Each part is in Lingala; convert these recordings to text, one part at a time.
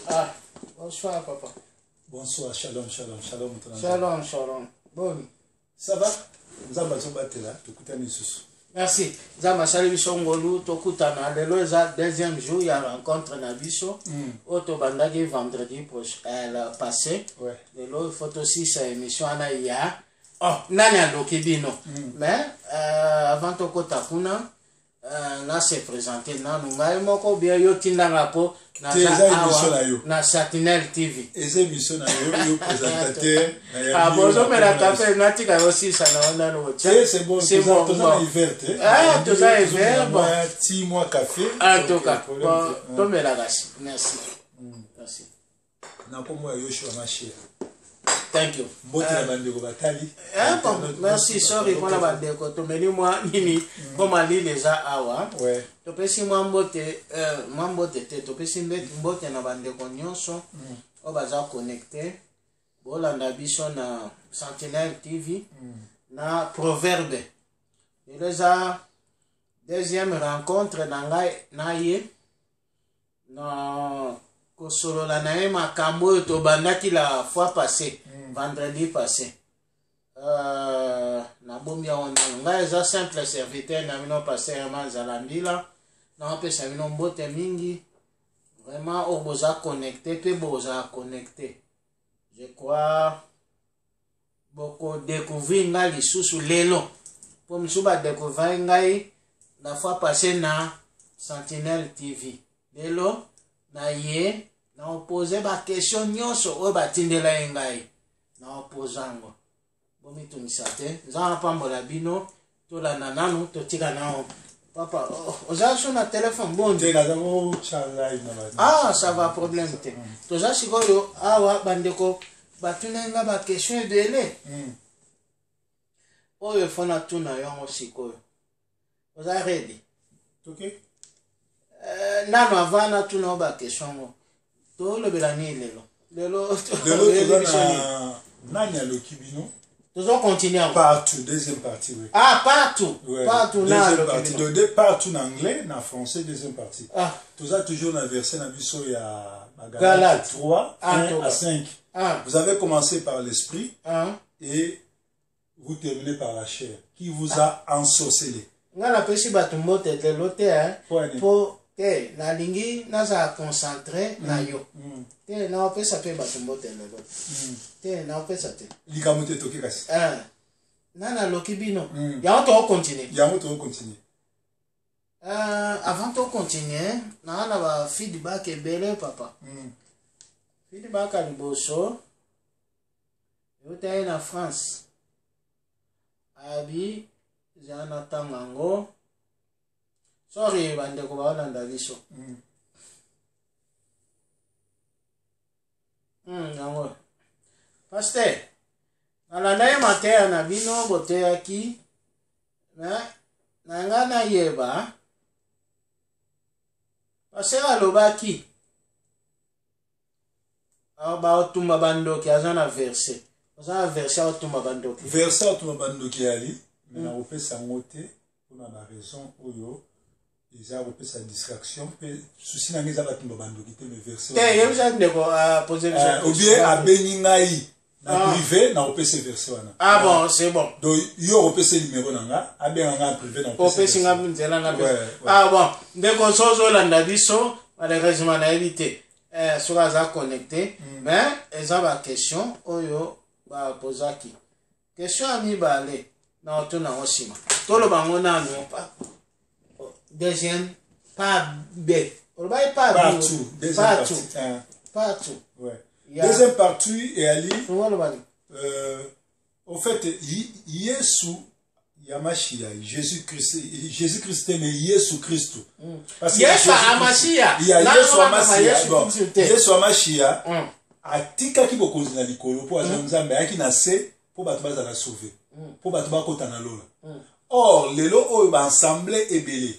Ah, bonsoir papa. Bonsoir, shalom, shalom, shalom. Shalom, shalom. Bon. Ça va? Nous avons battu là, tu écoutes Nissus. Merci. Zama sali biso ngolu tokutana lelo eza deuxième jour ya rencontre na biso. Oto bandaki vendredi passé. Ouais. Lelo photo 6 émission ana ya. Oh, nani adoki bino. Mais avant tokota kuna na se présenter nanu ngai moko bien yo tindanga po na Sentinelle TV. Eza émission na yo présentateur. Ah bonjour mais la café natika aussi ça na onda no. C'est bon, c'est bon. Ah, tout ça est vert. Bon, 6 mois café. En tout cas, bon, la grâce. Merci. Merci. Na ko mo yo shwa machi. Thank you. Merci, sorry pour la bande de tomeli moi nini comme ali les awa. Ouais. To pesi mambote te to pesi mbote na bande ko nyonso o baza connecté. Bola na biso na Sentinelle TV na Proverbe. Et les deuxième rencontre na ngai na ye na kosolo la nae makambo to bandaki la fois passée. Vendredi passé. Na bomia wana nga eza simple serviteur na mino passé vraiment zalambila na pe sa mino mbote mingi vraiment o boza connecté pe boza connecté. Je crois beaucoup découvrir nga lisusu lelo pour msuba découvrir ngai la fois passée na Sentinelle TV. Lelo na ye na opposer ba question nyonso o batindela ngai. Na opozango bomi tunisate za pambola bino to la nananu to tika nao papa oza sur na téléphone bon ah ça va problème te to za sikoyo awa bandeko batunenga ba question ebele oyo fona tuna yango sikoyo oza ready okay nano avana tuna ba question to lobela ni lelo Nanya le Kibino. Nous allons continuer. Partout, deuxième partie, oui. Ah, partout. Ouais. Partout, deuxième partie. Partout en anglais, en français, deuxième partie. Ah. Tout ça, toujours dans la version Nabiso, il y a Galates 3, 1 à 5. Ah. Vous avez commencé par l'esprit et vous terminez par la chair, qui vous a ensorcelé. Nga la pesi batumbo te lote pour te na lingi na za concentré na yo. Te na opesa pe batumbo te lote. Te na opesa te. Likamote toke kasi. Nana lokibino. Ya on continue. Ya on continue. Avant de continuer, na ba feedback ebele papa. Feedback à liboso. Yo te na France. Abi Zana Tangango. Sorry, bande ko ba na biso. Nango. Pasteur. Na na matin na bino bote aki. Na ngana yeba. Pasteur alobaki. Ba otumba bandoki azana verset. Azana verset otumba bandoki. Verset otumba bandoki ali. Mais na opesa ngote pour la raison oyo. Ils ont repris sa distraction. Souci n'a pas de bandoki mais verset. Ou bien à Beningaï. Na privé na opé ce verset wana. Ah bon, c'est bon. Donc yo opé ce numéro nanga, a bien en privé na opé ce ah bon, dès qu'on sozo landa biso, malheureusement na évité. Sur la connecté, mais ils ont la question oyo ba posaki. Question ami balé na otuna osima. To lo bango na no pa. Deuxième pas B. Partout. Partout. Ouais. Deuxième partie et Ali. Au fait, Yesu Yamashia, Jésus-Christ mais Yesu Christ. Parce que Yesu Amashia. Il y a Yesu Amashia. Bon, Yesu Amashia. Atika ki bokonzi na likolo po azamzambe aki na se po bato baza la sauver. Po bato bakota na lola. Or lelo oyo ba ensemble ebele.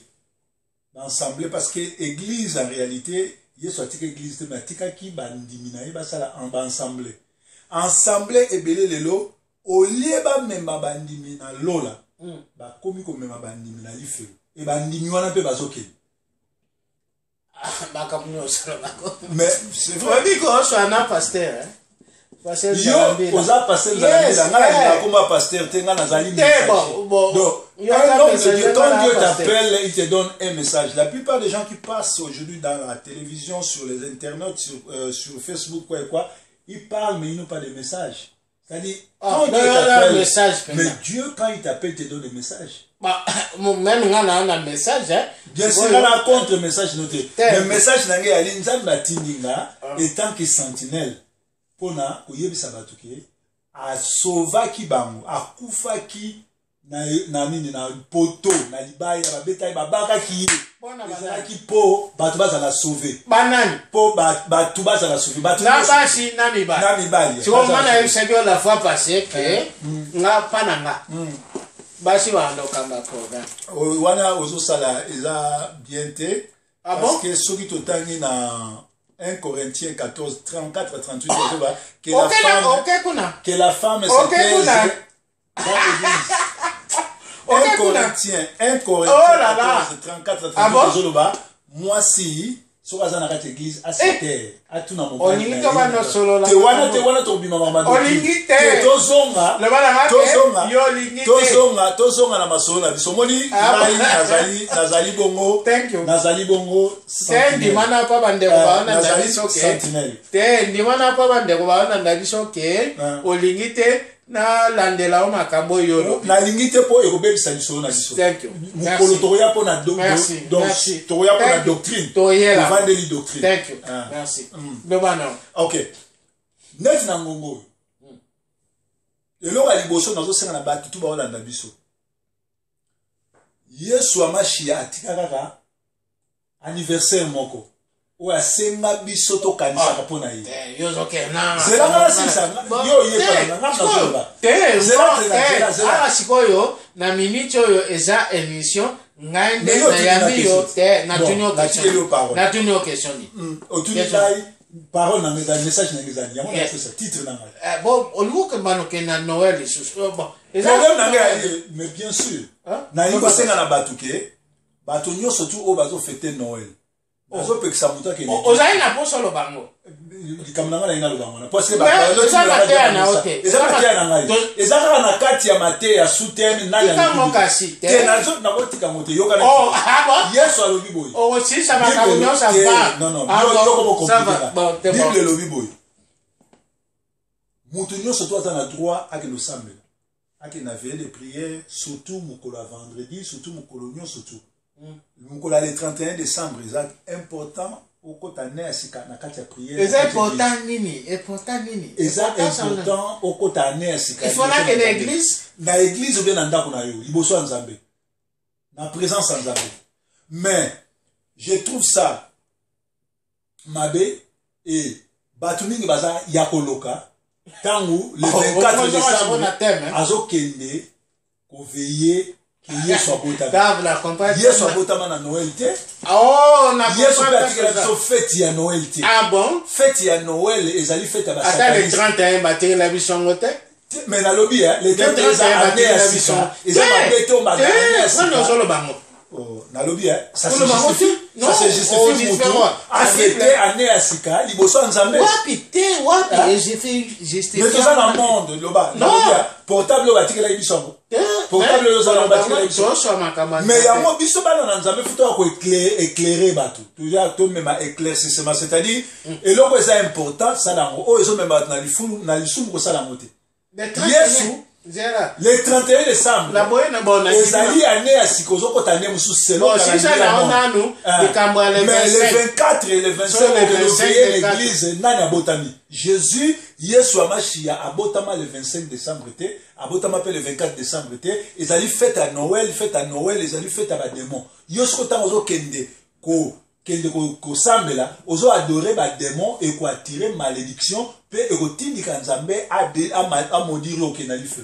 Ensemble parce que église en réalité yeso atika église mais atika ki bandimina ye basala en ensemble ebele lelo au lieu ba mema bandimina lola ba komi ko mema bandimina lifelo et bandimi wana pe bazoke. Mais c'est vrai. On dit qu'on soit un pasteur, hein. Yo, oza pasteur Zalambila, ngala comme pasteur, tenga nazali message. Donc, un homme de Dieu, quand Dieu t'appelle, il te donne un message. La plupart des gens qui passent aujourd'hui dans la télévision, sur les internets, sur Facebook, quoi, ils parlent, mais ils n'ont pas de message. C'est-à-dire, quand Dieu t'appelle, mais Dieu, quand il t'appelle, il te donne des messages. Même on a un message, hein. Bien sûr, on a un contre-message noté. Le message, étant que sentinelle, pona koyebisa bato ke asovaki bango akufaki na nini na poto na libaya babeta babakaki ezalaki po bato bazala sauver banani po bato bazala sauver bato na basi na mibali tu omana yesabi la fois passée que nga pananga basi bandoka makoga wana ozosala eza bien te parce que soki totangi na 1 Corinthiens 14, 34 à 38, que la femme se taise dans l'église. 1 Corinthiens 14, 34 à 38, moi si, sur la église, à cette terre, à tout le monde. On y va solo là. Te wana to bima mama. Tozonga na masolo na biso moni nazali bongo. Nazali bongo. Te ndimana pa bandeko baona na biso ke. Te ndimana pa bandeko baona na biso ke. Olingi te na landela o makambo yolo. Na lingi te po ekobebisa biso na biso. Thank you. Mukolo toya po na donc toya po na doctrine. Toyela. Vendeli doctrine. Thank you. Merci. Dobana. OK. Net na ngongo. Elonga liboso nazo senga na batu tu ba olanda biso. Yesu amashia atika kaka anniversaire moko. O asenga biso to kanisa kapona yi. Yozo ke na. Zela ngala sisa. Yo ye pa na ngamba. Zela sikoyo na minute oyo eza émission ngande na yambi yo te na tunyo question. Na tunyo question ni. Otuni dai parole na message na ngizani. Yango na ça titre na ngai. Bon, on look bano ke na Noël sous. Bon. Problème na ngai mais bien sûr. Na yiko senga na batuke. Batu nyoso tu o bazo fêter Noël. Ozo pekisa muta ke. Ozai na poso lo bango. Likamnanga na inga lo bango. Parce que eza na ngai. Eza ka na kati ya mate ya soutien na ya. Te na zo na botika mote yoka na. Oh, ah bon. Yesu alobi boy. Oh, si ça va kaunyo ça va. Non, ça va. Bible lobi boy. Mutu nyoso to ata na droit ake lo sambela. Ake na veille de prière, surtout mukolo vendredi, surtout mukolo nyoso surtout. Mukolo le 31 décembre, c'est important au côté asika na kati ya prière. C'est important nini? Important nini? C'est important au côté asika. Il faut là que l'église, na église bien ndako na yo, liboso ya Nzambe. Na présence ya Nzambe. Mais je trouve ça mabe et batu mingi baza yakoloka tangu le 24 décembre azokende ko veiller Yesu abotama. Yesu abotama na Noël te. Oh, na Yesu atikela so fête ya Noël te. Ah bon? Fête ya Noël ezali fête ya basaka. Ata le 31 batiri la bisongo te. Mais na lobby le 31 année ya bisongo. Eza mabeto magana ya sika. Non solo bango. Oh, na lobby ça se justifie. Ça se justifie mutu. A fêter année ya sika liboso Nzambe. Wapi te, wapi j'ai fait justifie. Mais tout ça dans le monde loba. Non. Portable batikela bisongo. Portable ozala batikela bisongo. Mais yango biso bana na Nzambe futa ko éclairer bato. Toujours to même éclaircissement, c'est-à-dire eloko eza important ça dango. O ezo même na lifumu na lisumu ko sala ngote. Yesu le 31 décembre. La boyena bona. Ezali année ya sikozo ko tande musu selon mais le 24 et le 25 de l'église nani abotami. Jésus Yesu amashia abotama le 25 décembre te, abotama pe le 24 décembre te, ezali fête à Noël, ezali fête à ba démon. Yosko kota ozo kende ko sambela, ozo adorer ba démon et ko attirer malédiction pe ekotindika Nzambe a maudire okena life.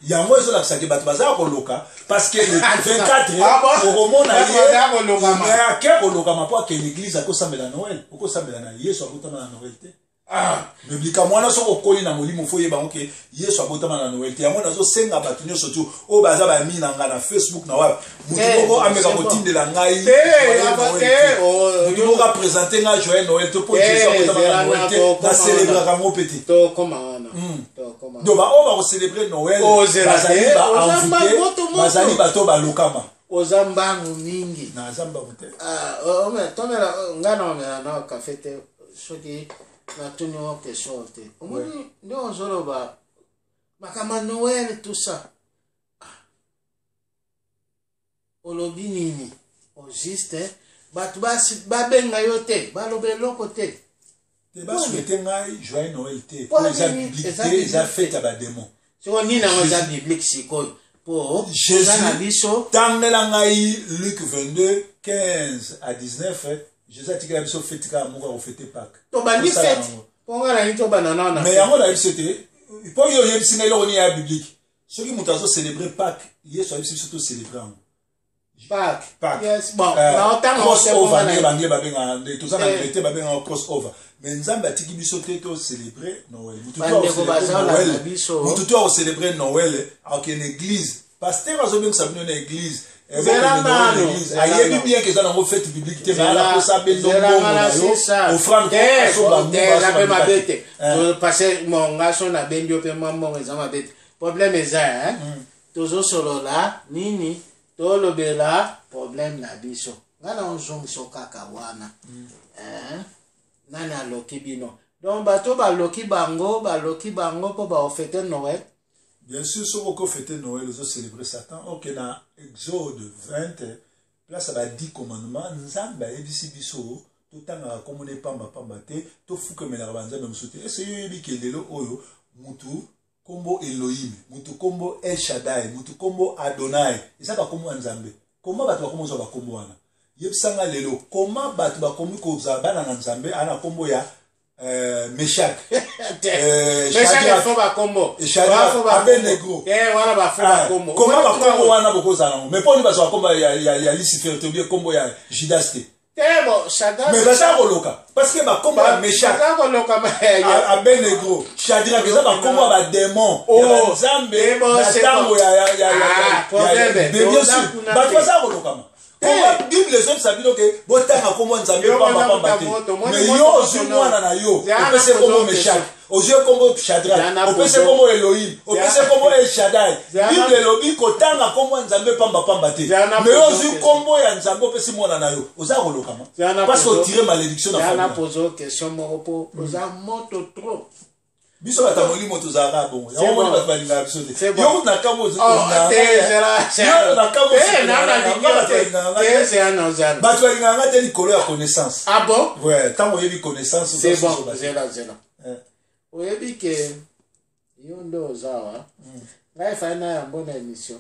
Yango ezo la kisaki bato baza ko loka parce que le 24 au roman na ye ya ke ko loka mapo ke l'église ko sambela Noël, ko sambela na Yesu abotama na Noël te. Biblika mwana so okoli na molimo fo yeba oke Yesu abotama na Noël te yango nazo senga bato nyonso tu o baza ba mi na nga na Facebook na wa mutu moko ameka kotindela ngai mutu moko présenter nga joyeux Noël to po Jésus abotama na Noël te na célébrer ka mo petit to koma wana to koma donc ba o ba ko célébrer Noël bazali ba invité bazali bato ba lokama ozambangu mingi na zamba bote tomela ngana omela na kafete soki na tunyo question te omoni ndio nzoloba makama Noël tout ça olobi nini o juste batu basi babenga yo te balobe loko te te basouhaite ngai joyeux Noël te po eza biblique te eza fête ya badémon siko nini yango eza biblique sikoyo po Jésus na biso tangela ngai Luc 22 15 à 19 Jésus atikela biso fête ka moko ko fêter Pâques to bandi fête ponga na nito banana na mais yango na biso te po yo yebisi ngai loko ni ya biblique soki moto azo célébrer Pâques Yesu abisi biso to célébrer yango Pâques yes bon na otango crossover ne bangle babenga nde to sana ngete babenga crossover mais nzambe atiki biso te to célébrer Noël mutu to o célébrer Noël en église pasteur azobengisa bino na église ayebi bien que ça n'a pas fait biblique te mais ala ko sabe ndo mbongo offrande ko mabete parce mon ngaso na bendio pe mambo eza mabete problème eza hein tozo solo la nini to lobela problème na biso ngana onzongi so kaka wana nani aloki bino donc bato baloki bango po ba ofete Noël. Bien sûr, si on fête Noël, on célébrer Satan. Ok, dans Exode 20, place à 10 commandements, Nzamba ebisi biso, tout temps comme on est pas te, tout fou que mena banza même sauter. Est-ce que yebi ke lelo oyo mutu kombo Elohim, mutu kombo El Shaddai, mutu kombo Adonai. Isa ba kombo Nzambe. Comment batu ba kombo zo ba kombo wana? Yebisanga lelo, comment batu ba kombo ko za bana Nzambe ana kombo ya Meshach Meshach faut ba kombo Abednego wana ba faut ba kombo comment ba kombo wana boko za nango mais poni ba so kombo ya Lucifer to bien kombo ya Judas te bon Shaddai mais ba sa koloka parce que ba kombo ya Meshach ba koloka Abednego Shadrach eza ba kombo ba démon ya Nzambe na tango ya bien sûr ba to sa koloka comment Bible les hommes savent que botanga kombo Nzambe pamba pamba te mais yo ozumwana na yo opese kombo Meshach ozue kombo Shadrach opese kombo Elohim opese kombo El Shaddai Bible lobi kotanga kombo Nzambe pamba pamba te mais yo ozu kombo ya Nzambe opese mwana na yo oza kolokama parce que tirer malédiction na famille na poser question moko po oza moto trop biso bata molimo tozalaka bongo yango moni bato balingaka biso te yo na kambo bato balingaka te likolo ya connaissance ah bon ouais ntango oyebi connaissance c'est bon zela oyebi ke yo nde ozawa ngai fai na yango na émission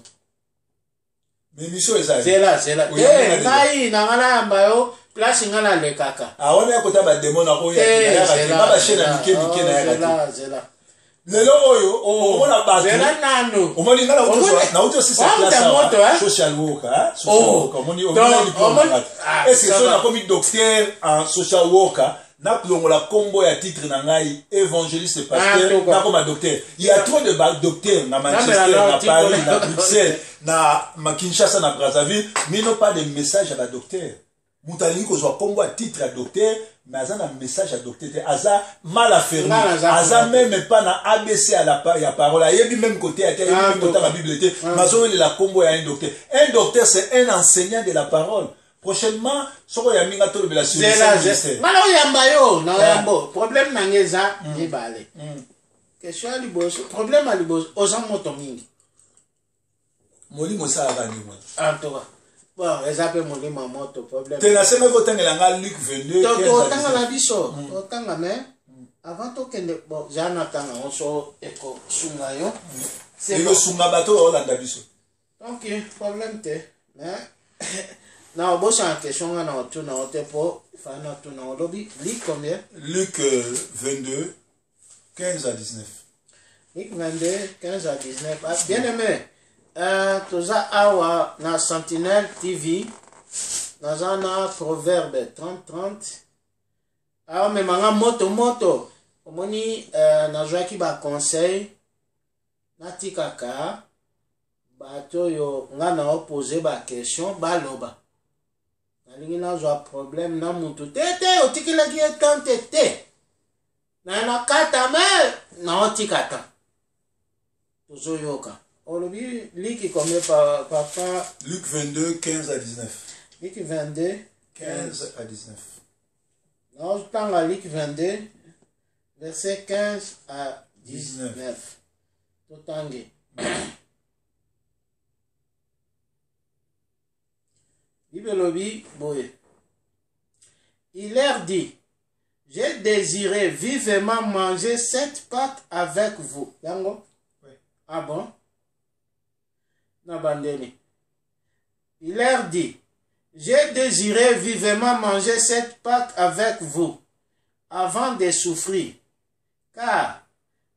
mais émission ezali zela ngai nanga na yamba yo place nga na lekaka awana ya kota bademo na oyo ya bashene ya mike na yaka te lelo oyo omona bato omoni nga nauti osisa place social worker omoni diplôme est-ce que so nakomi docteur en social worker nakulongola kombo ya titre na ngai évangéliste pasteur nakoma docteur il y a trop de docteurs na Manchester na Paris na Bruxelles na Kinshasa na Brazzaville mais non pas de message à la docteur Moutalingi kozwa kombo à titre à docteur mais aza na message à docteur aza mal affermi aza même pas na ABC à la ya parole ayebi même côté à même côté la Bible était mazo la kombo ya un docteur c'est un enseignant de la parole prochainement soko ya minga to la solution ngala yamba yo na yambo problème na ngeza ni balé question liboso problème à liboso ozan moto mingi molimo sa avani moi antoka bon ezape molimo moto problème tena sema ko tangela nga Luc 22 to tanga na biso to tanga mais avant to kende bon jana tanga onso eko sunga yo c'est le sunga bato olanda biso donc problème te mais na obosa question na otu na otepo fana tu na lobby Luc combien Luc 22 15 à 19 Luc 22 15 à 19 ah, bien aimé toza awa na Sentinelle TV nazana proverbe 30-30 awa memanga moto omoni nazwaki ba conseil natikaka bato yo nga na opose ba question baloba nalingi nazwa problème na mutu te otikilaki ye tante te na kata me na otika ta tozoyoka olobi liki combien papa Luc 22 15 à 19 Luc 22 15 à 19 naotanga Luc 22 verset 15 à 19 totangi Bibelobi boye. Il leur dit, j'ai désiré vivement manger cette pâte avec vous. Yango? Oui. Ah bon? Nabandeni. Il leur dit, j'ai désiré vivement manger cette pâte avec vous avant de souffrir. Car,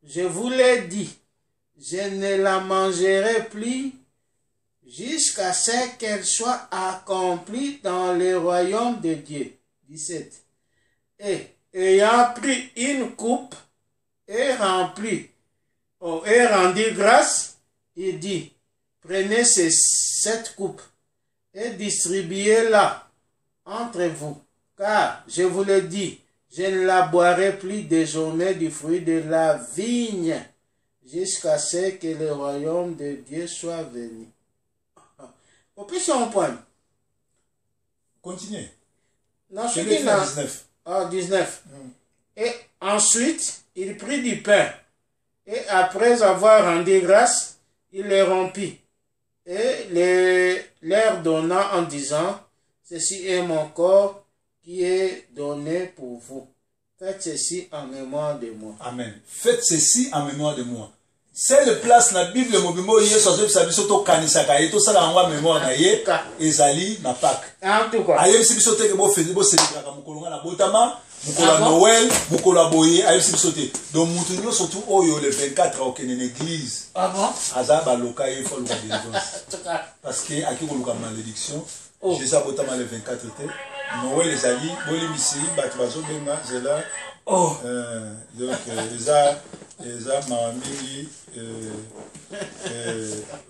je vous l'ai dit, je ne la mangerai plus jusqu'à ce qu'elle soit accomplie dans le royaume de Dieu. 17. Et ayant pris une coupe et rendu grâce, il dit, prenez cette coupe et distribuez-la entre vous, car je vous le dis, je ne la boirai plus désormais du fruit de la vigne jusqu'à ce que le royaume de Dieu soit venu. Au plus son point. Continuez. Dans ce qui n'a 19. Ah, 19. Et ensuite, il prit du pain. Et après avoir rendu grâce, il les rompit. Et leur donna en disant, ceci est mon corps qui est donné pour vous. Faites ceci en mémoire de moi. Amen. Faites ceci en mémoire de moi. C'est le place na Bible mobimo yeso biso to kanisaka ye to sala ngwa mémoire na ye ezali na Pâques. En tout cas. Aye biso te ke bo fezi bo célébrer mukolo nga na botama, mukolo Noël, mukolo boye aye biso te. Donc mutu nyo surtout oyo le 24 au kene l'église. Ah bon? Aza ba loka ye fo loka délivrance. Parce que aki ko loka malédiction. Jésus botama le 24 te. Noël ezali boli misi batu bazo benga zela. Oh. Donc eza mamili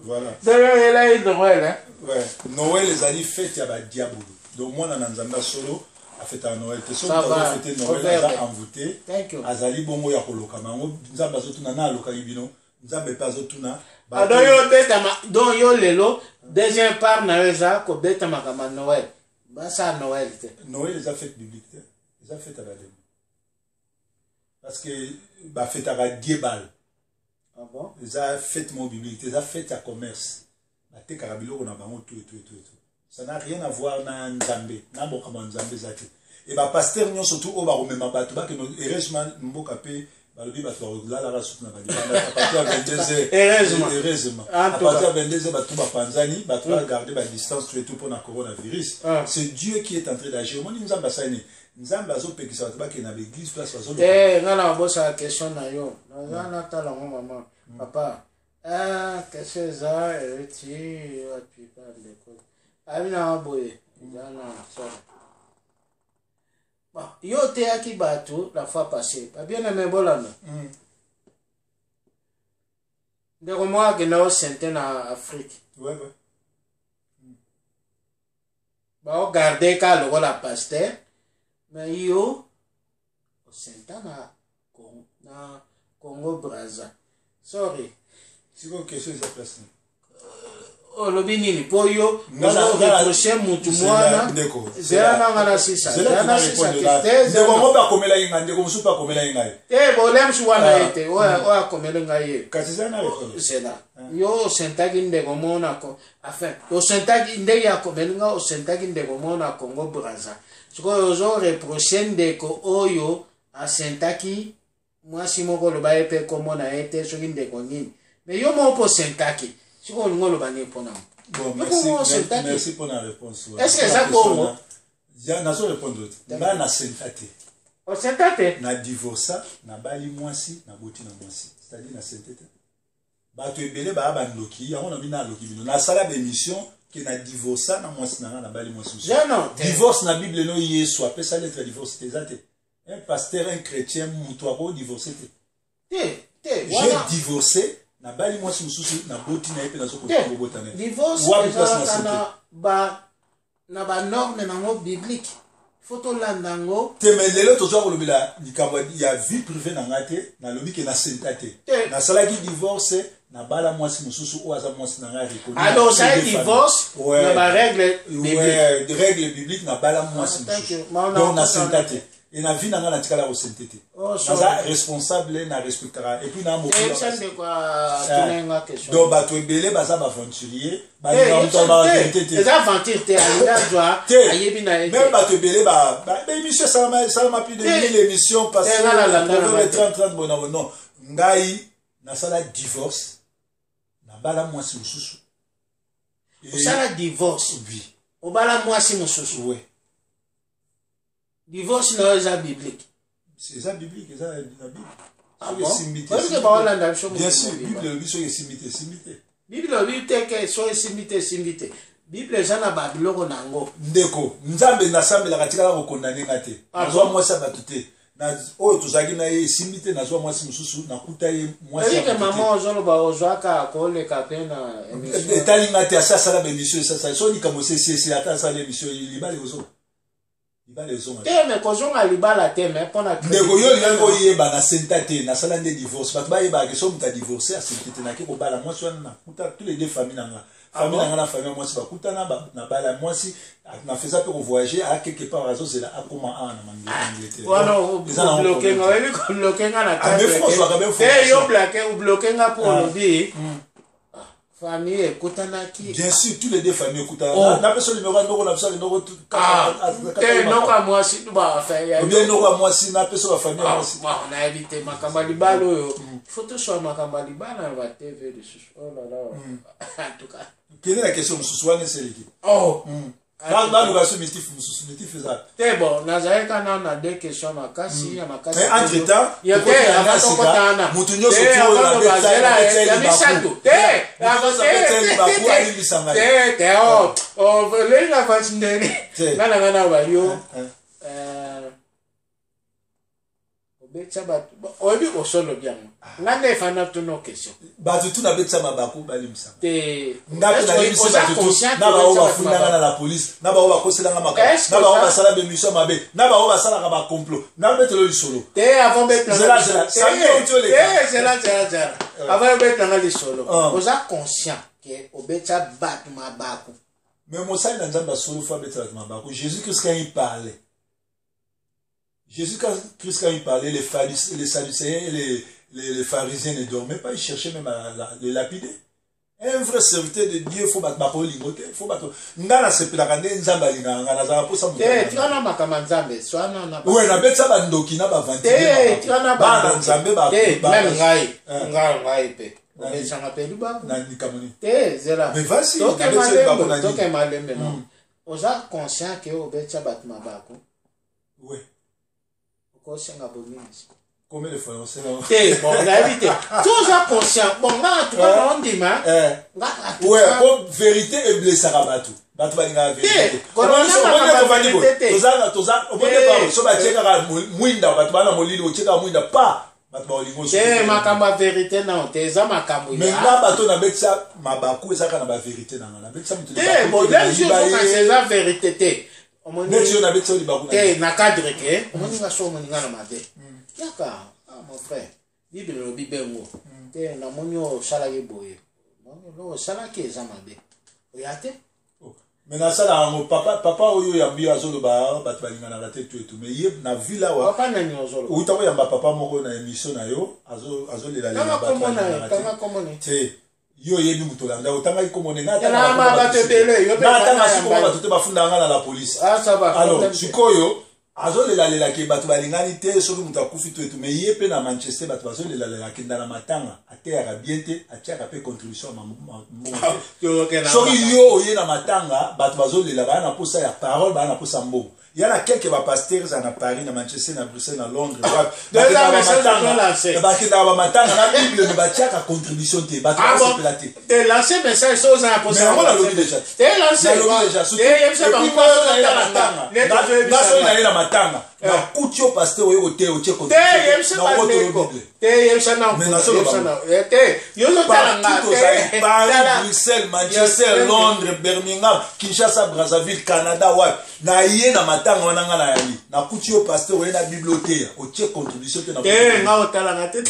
voilà. Noël, hein? Ouais. Noël ezali fête ya ba diabolo. Donc moi na nzamba solo a fête à Noël. Te so ba fête Noël eza envoûté. Azali bongo ya koloka mango nzamba zotuna na loka bino. Nzambe pa zotuna. Ado yo betama donc yo lelo deuxième part na eza ko betama kama Noël. Ba sa Noël te. Noël eza fête biblique te. Eza fête à la demi. Parce que bah fête à Diebal. Ah bon? Ça fête mon biblique, ça fête à commerce. Bah te karabilo on a bango tout. Ça n'a rien à voir na Nzambe, na boka Nzambe zate. Et bah pasteur nyon surtout au ba remema bato ba que no heureusement mboka pe ba lobi ba to la la soutenir ba à partir de 22h. Heureusement. À partir de 22h ba tout ba panzani, ba tout garder ba distance tout pour na coronavirus. C'est Dieu qui est en train d'agir. Moi Nzamba sani. Nzambe azopekisa bato bakena na l'église place bazolo. Nga na bosa question na yo. Na na tala mo maman. Papa. Qu'est-ce ça tu parles de quoi? Amina boye. Ngana ça. Bon, yo te aki bato la fois passée. Pas bien aimé bolana. Ndeko moi que na sente na Afrique. Ouais. Ba garder ka lo la pasteur. Mais yo senta na Congo Brazza. Sorry. Si vous question ça place. Lobi nini po yo ngalo reprocher mutu mwana zela nanga na sisa zela na sisa kiteze ndeko ba komela inga ndeko musupa komela inga bolem shuwana ete o akomela ngaye kasi na répondre zela yo sentaki ndeko mona ko enfin yo sentaki ndeki akomela o sentaki ndeko mona Congo Brazza siko zo reprocher ndeko oyo asentaki mwasi moko loba epe komona ete soki ndeko nini mais yo mo po sentaki. Bon, merci pour la réponse. Est-ce que ça pour moi? Je vais répondre. Na sentate. O sentate? Na divorça, na bali mwasi, na boti na mwasi. C'est-à-dire na sentate. Ba to ebele ba bandoki, ya on a bina loki bino. Na sala d'émission que na divorça na mwasi na bali mwasi. Non. Divorce na Bible no yeso, apesa lettre divorce tezate. un pasteur, un chrétien, moutoiro, divorcé. J'ai divorcé, na bali moi si mususu na boti na epe na soko bota na. Divorce na ba norme nango biblique. Photo landango. Te mais lelo to zo lobela likambo ya vie privée na ngate na lobi ke na sentate. Na sala ki divorce na bala moi si mususu o aza moi si na ngari reconnu. Alors ça divorce na ba règle biblique. Ouais, de règle biblique na bala moi si mususu. Donc na sentate. Et na vie nanga na tikala ko sentete. Naza responsable na respectera et puis na mo. C'est quoi tunenga question. Donc bato ebele baza ba aventurier, ba ndomba ba vérité. Les aventures te alida joie, ayebi na ete. Même bato ebele ba émission ça m'a plus de 1000 émissions passées. Le 30 bon non. Ngai na sala divorce. Na bala mwasi mususu. O sala divorce. Oui. O bala mwasi mususu. Oui. Divorce non est biblique. C'est ça biblique, c'est ça la Bible. Ah bon? Bien sûr, Bible est simité. Bible est simité. Bible est na Babylone nango. Ndeko, nzambe na sambe la katika la condamner ngate. Nazwa moi ça batute. Na oyo tozaki na ye simité nazwa moi si mususu na kuta ye moi ça. Est maman ozolo ba ozwaka ko le kapena émission. Etali ngate asa sala émission ça so ni comme c'est ata sala émission libale ozo. Mais kozonga libala te mais pona ndeko yo lingo yeba na sentate na sala de divorce bat ba yeba ke so muta divorcer asentate na ke ko bala moi so na kuta tous les deux familles nanga famille nanga na famille moi si ba kuta na bala moi si na faisait pour voyager à quelque part raison c'est là à comment na Angleterre voilà bloquer nga eli ko bloquer nga na ka yo bloquer nga pour le dire famille écoutanaki. Bien sûr, tous les deux familles écoutanaki. Na personne numéro ndoko na personne numéro tout. Non ka moi si ba faire. Ou bien non ka moi si na personne famille moi si. On a évité makamba libalo yo. Photo sur makamba libana na ba TV de sous. Oh là là. En tout cas. Quelle est la question mususu wana seliki? Oh. Ba nous assume motif faisable. C'est bon, nazaye kana na deux questions makasi ya makasi. Mais entre temps, il y a des mutunyo soto na betsa misatu. Oh, lenga fasindeni. Ngana ba yo. Betsa bat. Obi osolo bien. Ngane fana tuno question. Batu tu na betsa mabaku balimisa. Te ngapi na limisa batu na ba o bafunda na la police na ba o bakosela nga makala na ba o basala be mission mabe na ba o basala ka ba complot na betelo lisolo. Te avant betlo. C'est là. C'est là. Avant betlo na lisolo. Oza conscient que obetsa bat mabaku. Mais mo sai na nzamba solo fa betsa mabaku. Jésus-Christ quand il parlait. Jésus-Christ quand il parlait, les Sadducéens et les pharisiens ne dormaient pas, ils cherchaient même à les lapider. Un vrai serviteur de Dieu, il faut battre ma lingote, il faut battre. Ngana sepela kande nzamba linga ngana za po sa mutu. Tu ana makama nzambe, swana na. Ouais, na betsa ba ndoki na ba vantile. Tu ana ba nzambe ba. Même ngai pe. Mais ça m'appelle ba. Na ni kamoni. Zela. Mais vas-y, toke malembe non. Oza conscient que obetsa batma bako. Ouais. Combien de fois on s'est bon, on a évité. Tout ça conscient. Bon, là, tu vois, on dit, ouais, bon, vérité et blessé à Batou. Batou va dire la vérité. Toza, on peut pas, so ba cheka mwinda, Batou ba na molili, o cheka mwinda, pa. Batou ba olingo. Makamba vérité, non, teza makambo. Mais là, Batou na betsa, mabaku, et ça, quand on a vérité, na betsa, mutu. Bon, là, je vois que c'est la vérité. Na cadre ke omoninga so omoninga na mabe yaka mon frère bible lo bibengo te na monyo sala ye boye lo sala ke za mabe oyate mais na sala ngo papa oyo yambi azolo ba bat balinga na rate tout mais ye na villa wa papa na ni azolo uta ko yamba papa moko na émission na yo azolo la na kama komone te yo yebi mutolanda otanga ikomone ngata na ba tebele yo pe na siko ba te bafunda ngala la police alors sikoyo azolela ke bato balingani te soki mutu akufi to etu mais ye pe na Manchester bato bazolela ke ndana matanga ateyaka bien te atiaka pe contribution soki yo oye na matanga bato bazolela baya na posa ya parole baya na posa mbongo il y a quelques pasteurs à Paris, à Manchester, à Bruxelles, à Londres. Il y a des matanga na Bible ne batia ka contribution te bato se platé. Te lancer message sur la position. Mais on l'a déjà. Te lancer. déjà. matanga na kuti yo pasteur oyo te o cheko te yebisa bandeko te yebisa na te yozo talanga te Bruxelles, Manchester, Londres, Birmingham, Kinshasa, Brazzaville, Canada wapi na ye na matanga wana nga na yali na kuti yo pasteur oyo na bibliothèque o cheko contribution te na te nga o talanga te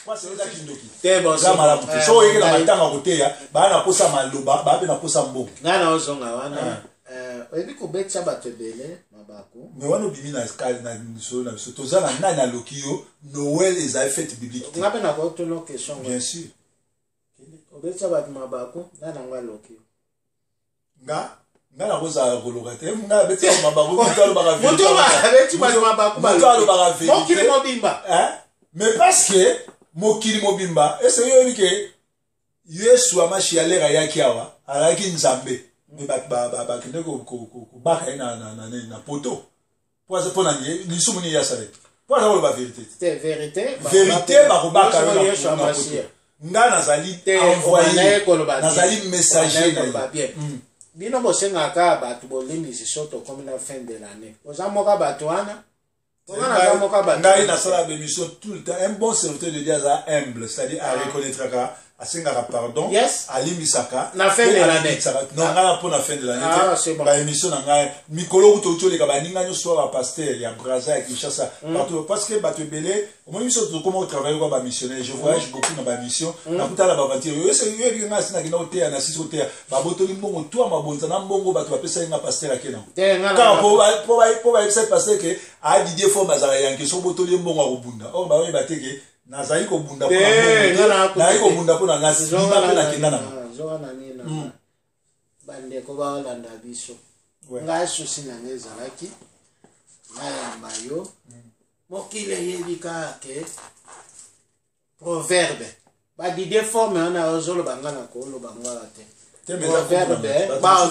parce que kindoki te bon za mala mutu so yeke na matanga koteya ba na kosa maloba ba pe na kosa mbongo nga na ozonga wana oyebi kobetisa bato ebele mabako mais wana obimi na misolo na biso toza na nani aloki yo Noël ezali fête biblique nga mpe nakotuna question bien sûr obetisa bato mabako nga nango aloki yo nga nakozala koloka te nga abetisa mabako mutu alobaka mutu abeti bato mabako mutu alobaka mokili mobimba mais parce que mokili mobimba ese yo yebi ke Yesu amashi alera yaki awa alaki nzambe mais bakende kobaka ye na poto mpo na lisumu nini yasale mpo aza koloba vérité bakobaka yo na poto nga nazali envoyé nazali messager na ye bino bosengaka bato bolimbisi so tokomi na fin de l'année oza moka bato wana ngai nasala bémission tout le temps un bon serviteur de Dieu aza humble c'est-à-dire à reconnaître ka asengaka pardon alimbisaka na fin de l'année non ngala pour la fin de l'année ba émission na ngai mikolo kuto toleka baninga nyoso ba pasteur ya Brazza ya Kinshasa parce que bato belé au moins biso to comment travailler quoi ba missionnaire je voyage beaucoup na ba mission na kutala ba vantir yo c'est yo nga sina kina otea na sisi otea ba botoli mbongo toi mabonza na mbongo bato ba pesa nga pasteur akena ka po ba epsa pasteur ke a Didier fo mazara yanke so botoli mbongo akobunda o ba ba teke nazali kobunda mpona ngasi bima mpe nakenda nango bandeko baolanda biso ngai susi nanga ezalaki nayamba yo mokili eyebi kaka ke proverbe badidie forme wana ozoloba nga na koloba ngwaka te proverbe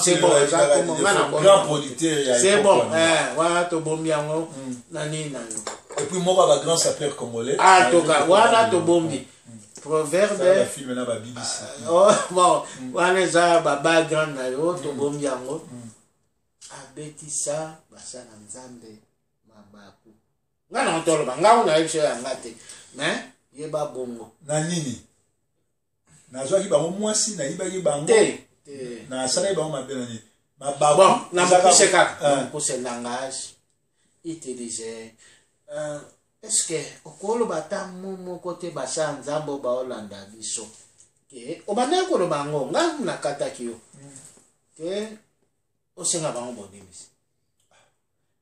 c'est bon c'est bon wana tobombi yango na nini na yo et puis moi ba grand sapeur congolais toka wana tobombi proverbe film na ba BBC bon wana eza ba grand na yo tobombi yango abetisa basala nzambe mabaku nga na toloba nga ona yebiso yanga te mais yeba bongo na nini nazwaki bango mwasi nayibaki bango nasala bango mabe na nini mabaku bon na mokuse kaka mokuse langage il te disait est-ce que okoloba ta moko te basala nzambe baolanda biso ke obandaki koloba ngo nga nakataki yo ke osenga bango bondimisi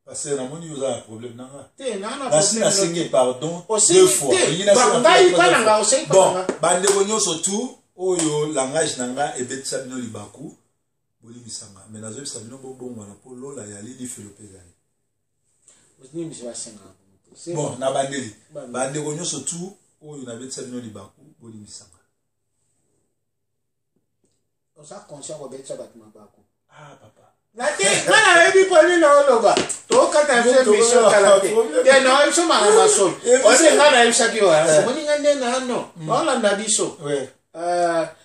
parce que namoni oza na problème nanga te nasi nasengi pardon deux fois bon bandeko nyonso tu oyo langage nanga ebetisa bino libaku bolimisanga mais nazoyebisa bino bobongwana mpo lola yali lifelo mpe ezali bon na bandeli bandeko nyonso tu oyo nabetisa bino libaku bolimisanga oza conscient kobetisa bato mabaku papa ngana yebi poni na oloba tokata biso émission kala te na biso makambo solo oze ngana yebisaki yo omoni nga nde na ano baolanda biso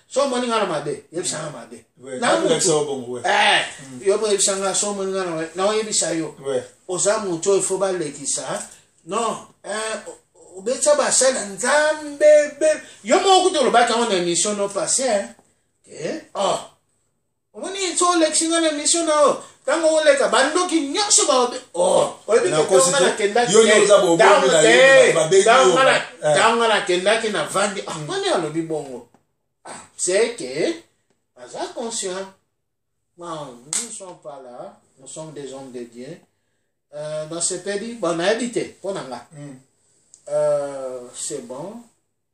so omoni nga na mabe yebisanga mabe yo po yebisanga so omoni nga na oyebisa yo oza moto oyo fo balekisa non obetisa basala nzambe yo moko kuta olobaki yango na émission no passé omoni so olekisinga na émission na o ntango oleka bandoki nyonso ntango nakendaki na vandi mani alobi bongo c'est que aza conscient nous sommes pas là nous sommes des hommes de Dieu dans ce pays bon nayebi te mpo na nga c'est bon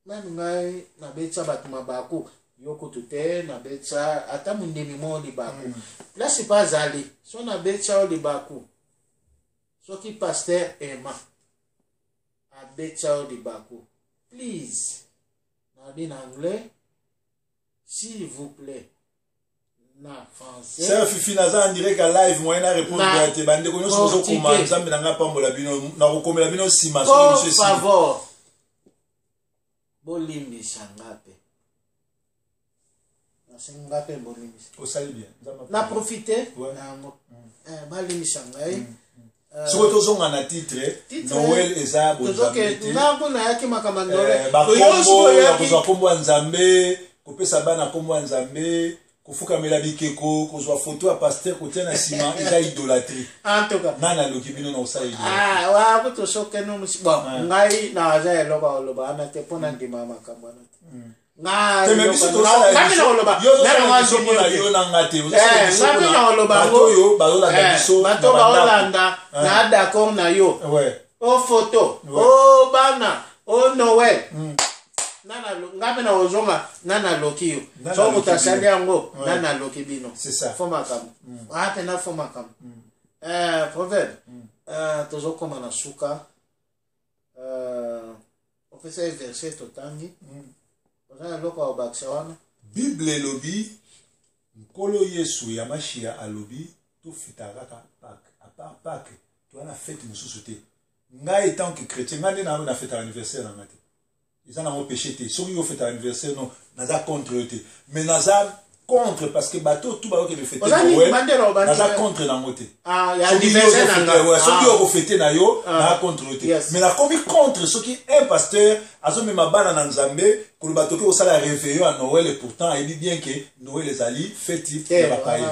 même ngai nabetisa bato mabaku yo kutu te nabetisa ata mondemi mo libaku place pa azali so nabetisa o libaku soki pasteur ema abetisa o libaku please nabi na anglais s'il vous plaît na français c'est fifi naza en direct à live moyen na répondre à te bandeko nyonso bozokoma nzambe na nga pambola bino na kokomela bino nsima so biso favor bolimbisa ngape ngape bolimbisa osali bien na profiter nango balimbisa ngai siko tozonga na titre Noël eza bonzambe te ngakuna yaki makamandole bakombo ya kozwa kombo ya nzambe kopesa bana kombo ya nzambe kofukamela bikeko kozwa foto ya pasteur kotia na nsima eza idolâtrie antoka nani aloki bino na kosala idolâtrie wakutosoke no bon ngai naza eloko oloba ana te mpo na ndima makambo wana te bato baolanda na d'accord na yo o photo o bana o Noël ngape na ozonga nana loki yo so mutasali yango nana loki bino fo makambo ape na fo makambo proverbe tozokoma na suka ofesa verset totangi Bible elobi nkolo Yesu ya mashia alobi tofeta kaka Pâques toana fête mosusu te ngai tant que chrétien ngai na fête anniversaire na ngati ils en ont péché te soki yo fête anniversaire non naza contre te mais naza contre parce que bateau tout ba que le fêter Noël naza contre na ngote soki yo fêter na yo na contre te mais na komi contre soki un pasteur azomi mabana na nzambe ko bateau que osala réveillon à Noël et pourtant il dit bien que Noël les ali fête ya bapayi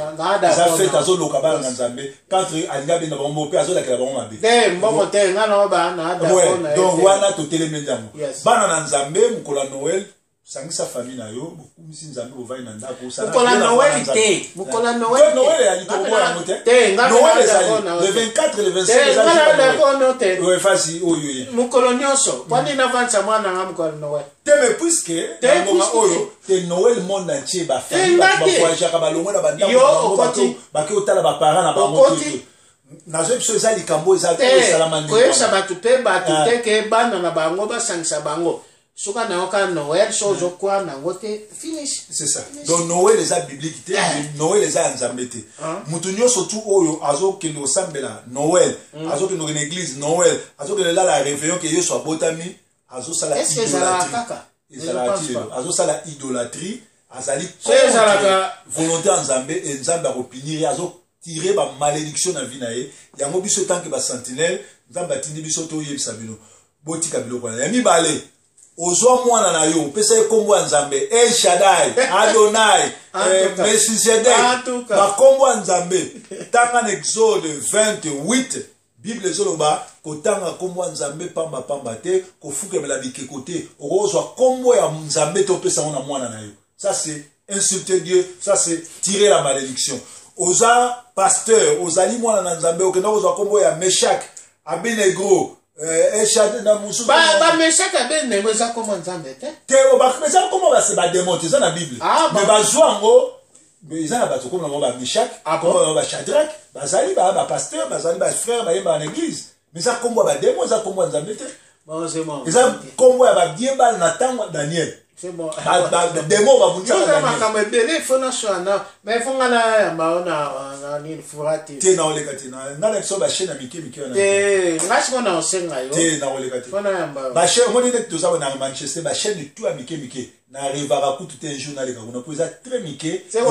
za fête azoloka bana na nzambe contre alinga bena bango pe azola kala bango mabe mboko te ngana ba na d'accord donc wana to telemenda mo bana na nzambe mukola Noël sangisa famille na yo bukumisi nzambe bovai na ndako sala mukola Noël te mukola Noël Noël ya litoko ya mote Noël ezali le 24 le 25 ezali d'accord note ouais fasi oyo mukolo nyonso kwani na vansa mwana nga mukola Noël te mais puisque ngoma oyo te Noël monde entier ba famille ba voyager ka balongo na bandako ba ke otala ba parents na bango nazo biso eza likambo eza salama ndeko koyesa batu pe batu te ke bana na bango basangisa bango soka na yoka Noël sozo kwa na ngote finish c'est ça donc Noël les a biblique te Noël les a nzambe te mutu nyonso tu oyo azo kendo sambela Noël azo kendo na église Noël azo kendo la réveillon que Yesu abotami azo sala idolâtrie azo sala idolâtrie azali contre volonté nzambe et nzambe a opinir azo tirer ba malédiction na vie na ye yango biso tant que ba sentinelle nzambe atindi biso to yebisa bino botika biloko na yami bale ozwa mwana na yo pesa ekombo ya nzambe El Shaddai Adonai Melchizedek bakombo ya nzambe tanga na Exode 28 Bible ezoloba kotanga kombo ya nzambe pamba pamba te kofukemela bikeko te okozwa kombo ya nzambe te opesa na mwana na yo ça c'est insulter Dieu ça c'est tirer la malédiction oza pasteur ozali mwana na nzambe okenda kozwa kombo ya Meshach Abednego ba meshaka bene ngoza komo nzambe te te ba mesa komo ba se ba démonter ça na Bible mais ba zwango mais ils en a ba komo na ba Meshach komo ba Shadrach bazali ba pasteur bazali ba frère ba yeba na église mais ça komo ba démon ça komo nzambe te bon c'est bon ça komo ya ba bien ba na tango Daniel c'est bon démon ba buncha na makama bele fona shwana mais fonga na maona ni furati te na ole katina na le so ba chaîne mike na te ngasi kona osenga yo te na ole katina fona yamba ba chaîne mo ne toza na Manchester ba chaîne tout a mike na rivara kutu te journal ka kuna poza très mike c'est